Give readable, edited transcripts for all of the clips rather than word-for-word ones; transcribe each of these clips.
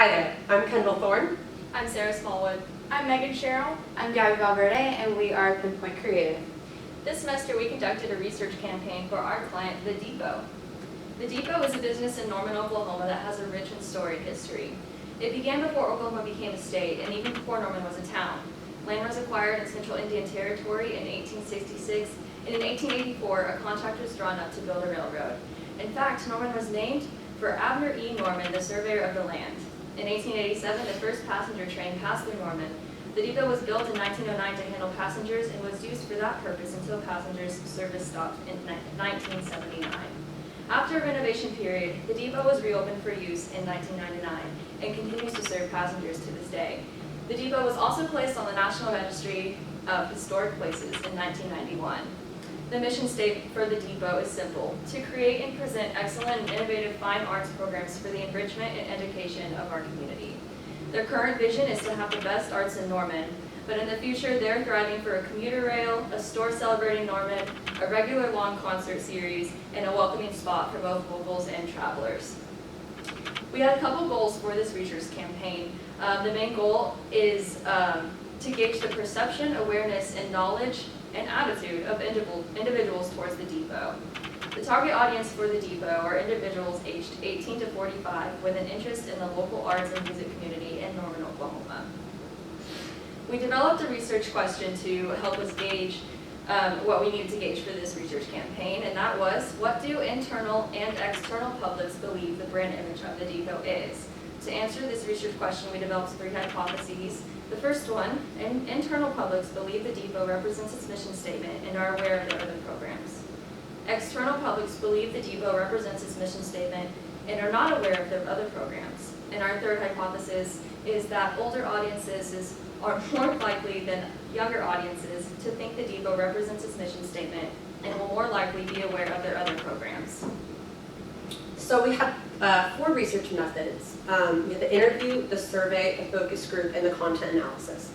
Hi there, I'm Kendall Thorne. I'm Sarah Smallwood. I'm Megan Sherrill. I'm Gabby Valverde, and we are Pinpoint Creative. This semester we conducted a research campaign for our client, The Depot. The Depot is a business in Norman, Oklahoma that has a rich and storied history. It began before Oklahoma became a state, and even before Norman was a town. Land was acquired in Central Indian Territory in 1866, and in 1884 a contract was drawn up to build a railroad. In fact, Norman was named for Abner E. Norman, the surveyor of the land. In 1887, the first passenger train passed through Norman. The depot was built in 1909 to handle passengers and was used for that purpose until passengers service stopped in 1979. After a renovation period, the depot was reopened for use in 1999 and continues to serve passengers to this day. The depot was also placed on the National Registry of Historic Places in 1991. The mission statement for the depot is simple: to create and present excellent and innovative fine arts programs for the enrichment and education of our community. Their current vision is to have the best arts in Norman, but in the future they're thriving for a commuter rail, a store celebrating Norman, a regular lawn concert series, and a welcoming spot for both locals and travelers. We had a couple goals for this research campaign. The main goal is to gauge the perception, awareness, and knowledge and attitude of individuals towards the depot. The target audience for the depot are individuals aged 18 to 45 with an interest in the local arts and music community in Norman, Oklahoma. We developed a research question to help us gauge what we needed to gauge for this research campaign, and that was, what do internal and external publics believe the brand image of the depot is? To answer this research question, we developed 3 hypotheses. The first one, internal publics believe the depot represents its mission statement and are aware of their other programs. External publics believe the depot represents its mission statement and are not aware of their other programs. And our third hypothesis is that older audiences are more likely than younger audiences to think the depot represents its mission statement and will more likely be aware of their other programs. So we had 4 research methods. We had the interview, the survey, the focus group, and the content analysis.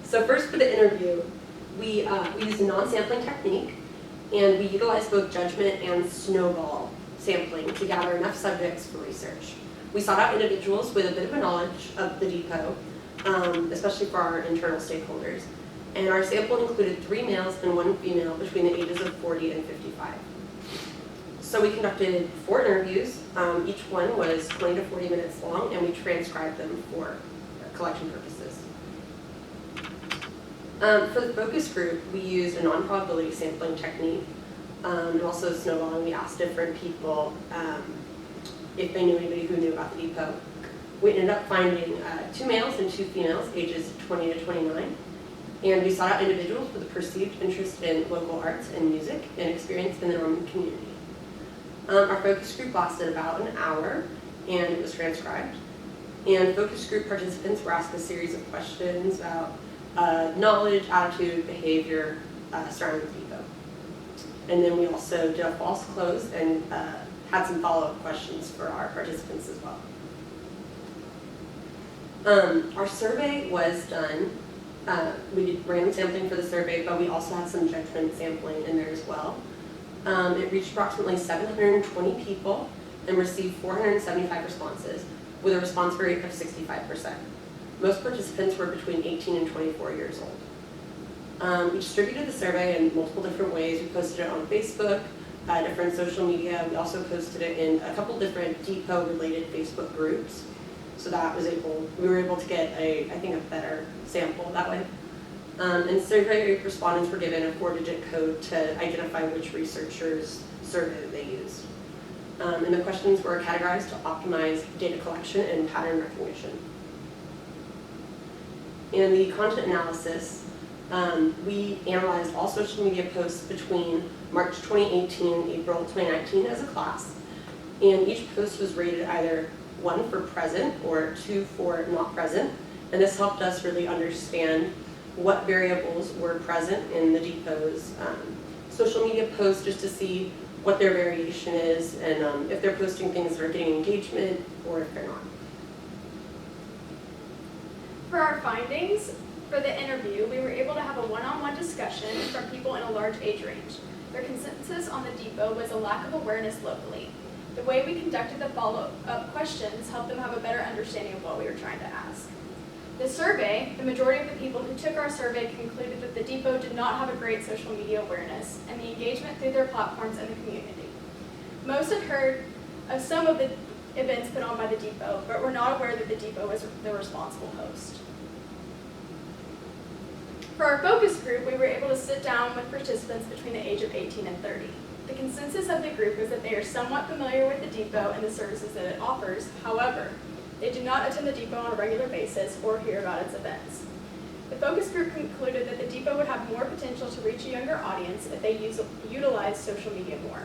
So first for the interview, we used a non-sampling technique, and we utilized both judgment and snowball sampling to gather enough subjects for research. We sought out individuals with a bit of a knowledge of the depot, especially for our internal stakeholders. And our sample included 3 males and 1 female between the ages of 40 and 55. So we conducted 4 interviews. Each one was 20 to 40 minutes long, and we transcribed them for collection purposes. For the focus group, we used a non-probability sampling technique, and also snowballing. We asked different people if they knew anybody who knew about the depot. We ended up finding 2 males and 2 females, ages 20 to 29. And we sought out individuals with a perceived interest in local arts and music and experience in the Norman community. Our focus group lasted about an hour, and it was transcribed. And focus group participants were asked a series of questions about knowledge, attitude, behavior surrounding the depot. And then we also did a false close and had some follow-up questions for our participants as well. Our survey was done. We did random sampling for the survey, but we also had some judgment sampling in there as well. It reached approximately 720 people and received 475 responses with a response rate of 65%. Most participants were between 18 and 24 years old. We distributed the survey in multiple different ways. We posted it on Facebook, different social media. We also posted it in a couple different depot-related Facebook groups. So that was we were able to get I think a better sample that way. And survey respondents were given a 4-digit code to identify which researchers' survey they used. And the questions were categorized to optimize data collection and pattern recognition. In the content analysis, we analyzed all social media posts between March 2018 and April 2019 as a class. And each post was rated either 1 for present or 2 for not present, and this helped us really understand what variables were present in the depot's social media posts, just to see what their variation is and if they're posting things that are getting engagement or if they're not. For our findings, for the interview, we were able to have a one-on-one discussion from people in a large age range. Their consensus on the depot was a lack of awareness locally. The way we conducted the follow-up questions helped them have a better understanding of what we were trying to ask. The survey, the majority of the people who took our survey concluded that the depot did not have a great social media awareness and the engagement through their platforms and the community. Most had heard of some of the events put on by the depot, but were not aware that the depot was the responsible host. For our focus group, we were able to sit down with participants between the age of 18 and 30. The consensus of the group is that they are somewhat familiar with the depot and the services that it offers. However, they do not attend the depot on a regular basis or hear about its events. The focus group concluded that the depot would have more potential to reach a younger audience if they utilize social media more.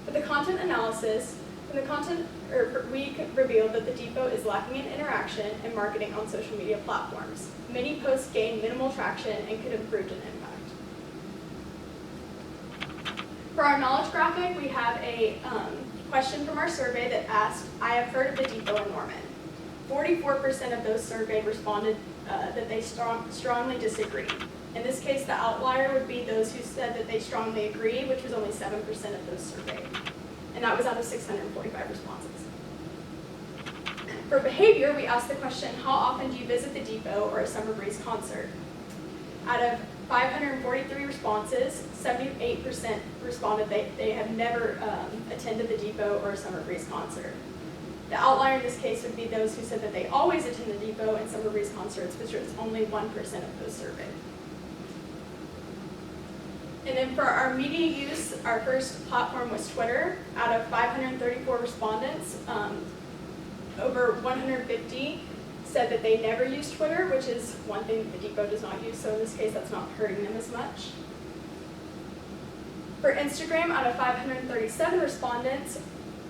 For the content analysis, we revealed that the depot is lacking in interaction and marketing on social media platforms. Many posts gain minimal traction and could improve in impact. For our knowledge graphic, we have a question from our survey that asked, I have heard of the depot in Norman. 44% of those surveyed responded that they strongly disagree. In this case, the outlier would be those who said that they strongly agree, which was only 7% of those surveyed. And that was out of 645 responses. For behavior, we asked the question, how often do you visit the depot or a Summer Breeze concert? Out of 543 responses, 78% responded they have never attended the depot or a Summer Breeze concert. The outlier in this case would be those who said that they always attend the depot and Summer Breeze concerts, which was only 1% of those surveyed. And then for our media use, our first platform was Twitter. Out of 534 respondents, over 150 said that they never use Twitter, which is one thing that the depot does not use, so in this case that's not hurting them as much. For Instagram, out of 537 respondents,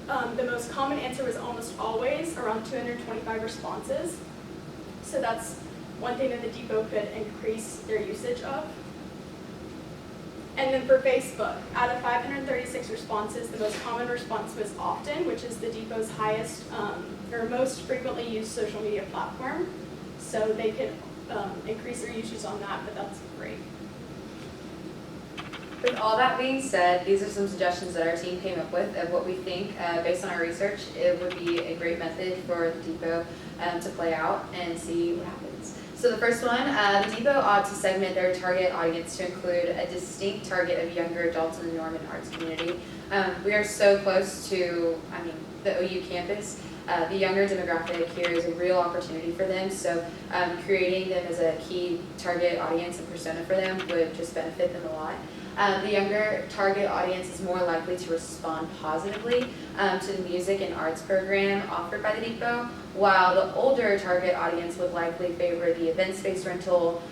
the most common answer was almost always, around 225 responses. So that's one thing that the depot could increase their usage of. And then for Facebook, out of 536 responses, the most common response was often, which is the depot's highest or most frequently used social media platform. So they could increase their usage on that, but that's great. With all that being said, these are some suggestions that our team came up with of what we think, based on our research, it would be a great method for the depot to play out and see what happens. So the first one, the depot ought to segment their target audience to include a distinct target of younger adults in the Norman arts community. We are so close to, the OU campus. The younger demographic here is a real opportunity for them, so creating them as a key target audience and persona for them would just benefit them a lot. The younger target audience is more likely to respond positively to the music and arts program offered by the depot, while the older target audience would likely favor the event-based rental,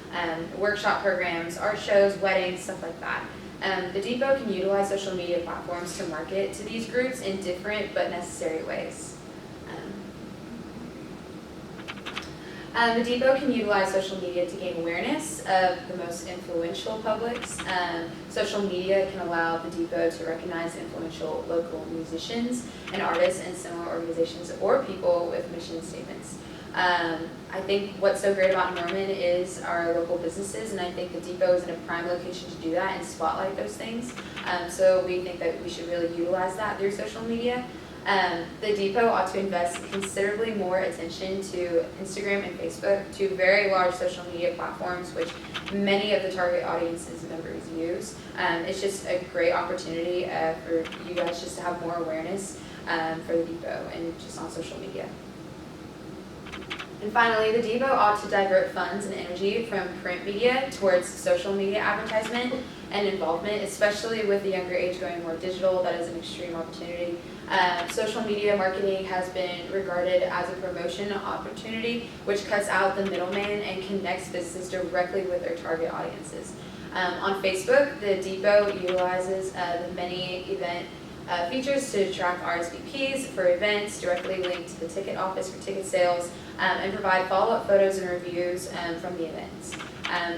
workshop programs, art shows, weddings, stuff like that. The depot can utilize social media platforms to market to these groups in different but necessary ways. The depot can utilize social media to gain awareness of the most influential publics. Social media can allow the depot to recognize influential local musicians and artists and similar organizations or people with mission statements. I think what's so great about Norman is our local businesses, and I think the depot is in a prime location to do that and spotlight those things. So we think that we should really utilize that through social media. The depot ought to invest considerably more attention to Instagram and Facebook, two very large social media platforms which many of the target audience's members use. It's just a great opportunity for you guys just to have more awareness for the depot and just on social media. And finally, the depot ought to divert funds and energy from print media towards social media advertisement and involvement, especially with the younger age going more digital. That is an extreme opportunity. Social media marketing has been regarded as a promotion opportunity, which cuts out the middleman and connects businesses directly with their target audiences. On Facebook, the depot utilizes the many event features to track RSVPs for events, directly linked to the ticket office for ticket sales, and provide follow-up photos and reviews from the events.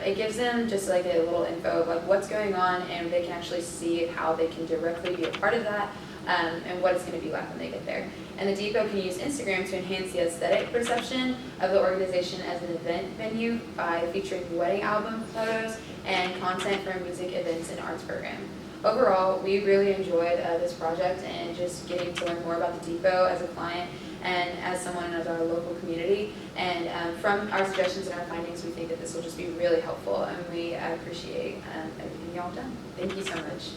It gives them just like a little info of like what's going on, and they can actually see how they can directly be a part of that and what it's going to be like when they get there. And the depot can use Instagram to enhance the aesthetic perception of the organization as an event venue by featuring wedding album photos and content from music events and arts program. overall, we really enjoyed this project and just getting to learn more about the depot as a client and as someone of our local community. And from our suggestions and our findings, we think that this will just be really helpful, and we appreciate everything y'all have done. Thank you so much.